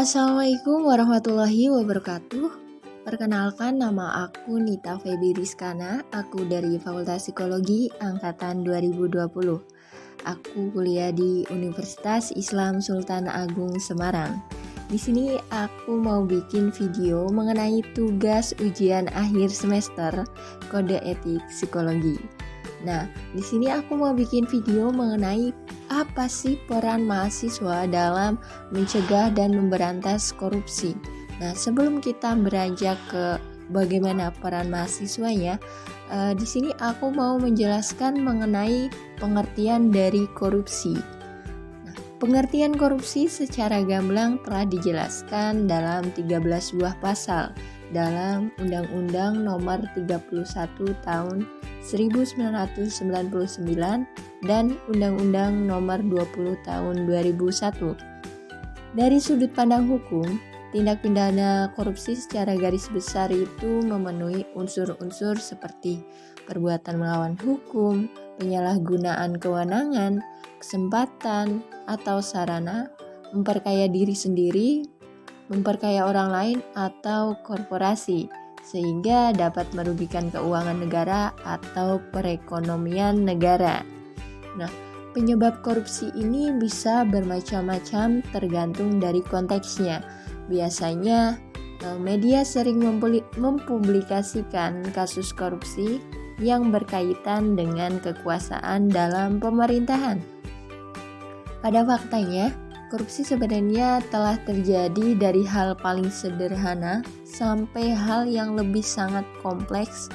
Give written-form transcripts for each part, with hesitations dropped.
Assalamualaikum warahmatullahi wabarakatuh. Perkenalkan, nama aku Nita Febi Rizkana. Aku dari Fakultas Psikologi Angkatan 2020. Aku kuliah di Universitas Islam Sultan Agung Semarang. Di sini aku mau bikin video mengenai tugas ujian akhir semester Kode Etik Psikologi. Nah, di sini aku mau bikin video mengenai apa sih peran mahasiswa dalam mencegah dan memberantas korupsi. Nah, sebelum kita beranjak ke bagaimana peran mahasiswanya, di sini aku mau menjelaskan mengenai pengertian dari korupsi. Nah, pengertian korupsi secara gamblang telah dijelaskan dalam 13 buah pasal dalam Undang-Undang Nomor 31 Tahun 1999 dan Undang-Undang Nomor 20 Tahun 2001. Dari sudut pandang hukum, tindak pidana korupsi secara garis besar itu memenuhi unsur-unsur seperti perbuatan melawan hukum, penyalahgunaan kewenangan, kesempatan atau sarana, memperkaya diri sendiri, memperkaya orang lain atau korporasi, sehingga dapat merugikan keuangan negara atau perekonomian negara. Nah, penyebab korupsi ini bisa bermacam-macam tergantung dari konteksnya. Biasanya, media sering mempublikasikan kasus korupsi yang berkaitan dengan kekuasaan dalam pemerintahan. Pada faktanya, korupsi sebenarnya telah terjadi dari hal paling sederhana sampai hal yang lebih sangat kompleks,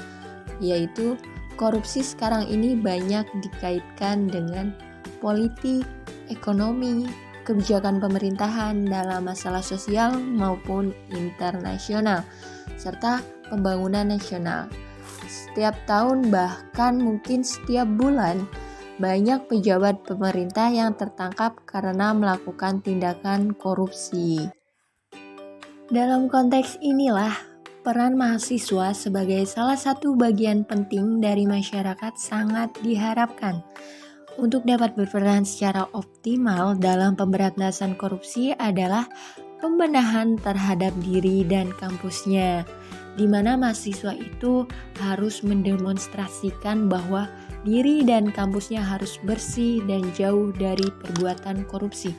yaitu korupsi sekarang ini banyak dikaitkan dengan politik, ekonomi, kebijakan pemerintahan dalam masalah sosial maupun internasional, serta pembangunan nasional. Setiap tahun bahkan mungkin setiap bulan, banyak pejabat pemerintah yang tertangkap karena melakukan tindakan korupsi. Dalam konteks inilah, peran mahasiswa sebagai salah satu bagian penting dari masyarakat sangat diharapkan. Untuk dapat berperan secara optimal dalam pemberantasan korupsi adalah pembenahan terhadap diri dan kampusnya, di mana mahasiswa itu harus mendemonstrasikan bahwa diri dan kampusnya harus bersih dan jauh dari perbuatan korupsi.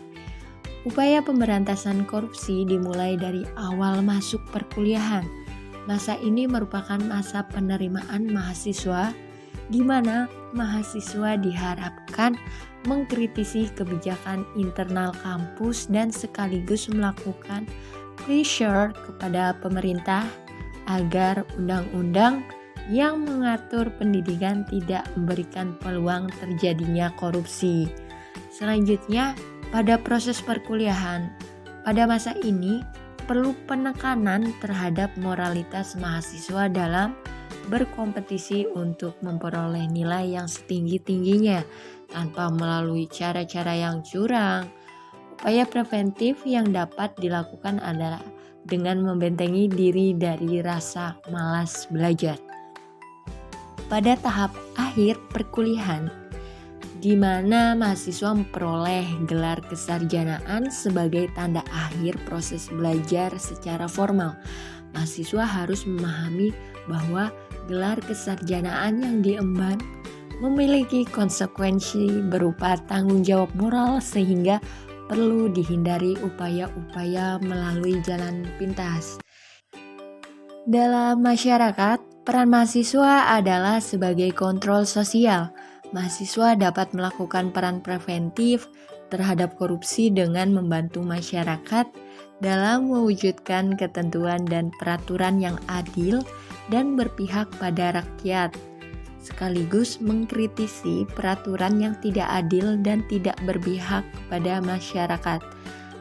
Upaya pemberantasan korupsi dimulai dari awal masuk perkuliahan. Masa ini merupakan masa penerimaan mahasiswa, di mana mahasiswa diharapkan mengkritisi kebijakan internal kampus dan sekaligus melakukan pressure kepada pemerintah agar undang-undang yang mengatur pendidikan tidak memberikan peluang terjadinya korupsi. Selanjutnya, pada proses perkuliahan, pada masa ini perlu penekanan terhadap moralitas mahasiswa dalam berkompetisi untuk memperoleh nilai yang setinggi-tingginya tanpa melalui cara-cara yang curang. Upaya preventif yang dapat dilakukan adalah dengan membentengi diri dari rasa malas belajar. Pada tahap akhir perkuliahan, di mana mahasiswa memperoleh gelar kesarjanaan sebagai tanda akhir proses belajar secara formal, mahasiswa harus memahami bahwa gelar kesarjanaan yang diemban memiliki konsekuensi berupa tanggung jawab moral, sehingga perlu dihindari upaya-upaya melalui jalan pintas. Dalam masyarakat, peran mahasiswa adalah sebagai kontrol sosial. Mahasiswa dapat melakukan peran preventif terhadap korupsi dengan membantu masyarakat dalam mewujudkan ketentuan dan peraturan yang adil dan berpihak pada rakyat, sekaligus mengkritisi peraturan yang tidak adil dan tidak berpihak kepada masyarakat.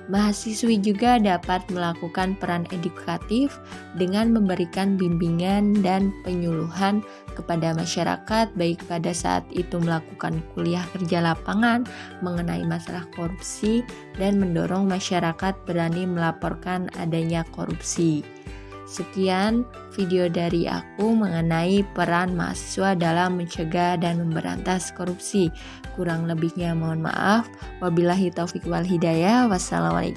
Mahasiswi juga dapat melakukan peran edukatif dengan memberikan bimbingan dan penyuluhan kepada masyarakat, baik pada saat itu melakukan kuliah kerja lapangan mengenai masalah korupsi dan mendorong masyarakat berani melaporkan adanya korupsi. Sekian video dari aku mengenai peran mahasiswa dalam mencegah dan memberantas korupsi. Kurang lebihnya mohon maaf. Wabillahi taufiq wal hidayah. Wassalamualaikum.